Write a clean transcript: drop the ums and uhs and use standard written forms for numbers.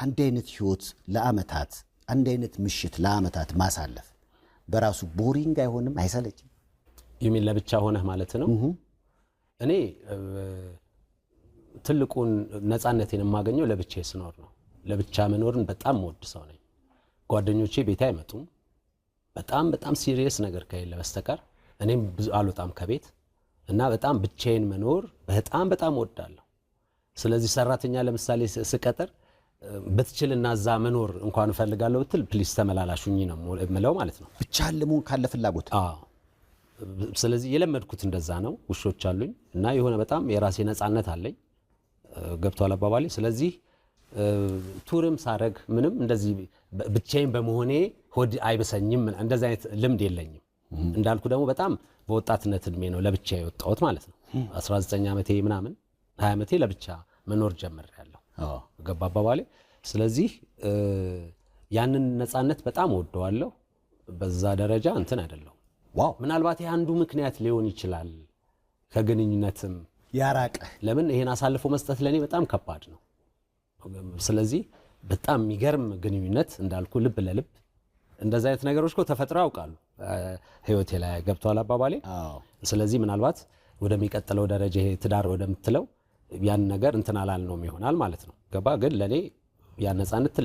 አንድ አይነት ህይወት ለአመታት አንድ አይነት ምሽት ለአመታት ማሳለፍ በራሱ ቦሪንግ አይሆንም አይሰለችም የሚል ለብቻ ሆነህ ማለት ነው እኔ ትልቁን ነፃነቴን የማገኘው ለብቻዬ ስኖር ነው ለብቻ መኖርን በጣም ወድ ሰው ነኝ ጓደኞቼ ቤት አይመጡም በጣም ሲሪየስ ነገር ከሌለ በስተቀር እኔም ብዙ አልወጣም ከቤት እና በጣም ብቻዬን መኖር በጣም ወዳለሁ ስለዚህ ሰራተኛ ለምሳሌ ስቀጥር በትችልና ዛ መኖር እንኳን ፈልጋለሁ ብትል ፕሊስ ተመላላሹኝ ነው ማለት ማለት ነው ብቻ ለምን ካለ ፍላጎት ስለዚህ የለመድኩት እንደዛ ነው ውሾች አሉኝ እና የሆነ በጣም የራሴ ነፃነት አለኝ ገብቷል አባባሌ ስለዚህ ቱርም ሳረግ ምንም እንደዚህ ብቻዬን በመሆኔ ሆድ አይበሰኝም እንደዛ አይነት ልምድ የለኝም እንዳልኩ ደግሞ በጣም በወጣትነት እድሜ ነው ለብቻዬ የወጣሁት ማለት ነው 19 ዓመቴ ምናምን 20 ዓመቴ ለብቻ መኖር ጀምሬያለሁ ገባ አባባሌ ስለዚህ ያንን ነፃነት በጣም ወደዋለሁ በዛ ደረጃ እንትን አይደለም ዋው ምናልባት አንዱ ምክንያት ሊሆን ይችላል ከግንኙነትም ያራቀ ለምን ይሄን አሳልፎ መስጠት ለኔ በጣም ከባድ ነው ስለዚህ በጣም የሚገርም ግንኙነት እንዳልኩ ልብ ለልብ እንደዛ አይነት ነገሮች እኮ ተፈጥረው ያውቃሉ ህይወቴ ላይ ገብቷል አባባሌ ስለዚህ ምናልባት ወደሚቀጥለው ደረጃ ይሄ ትዳር ወደምትለው ያን ነገር እንትን አላል ነው ይሆናል ማለት ነው ገባ ግን ለኔ ያን ነፃነት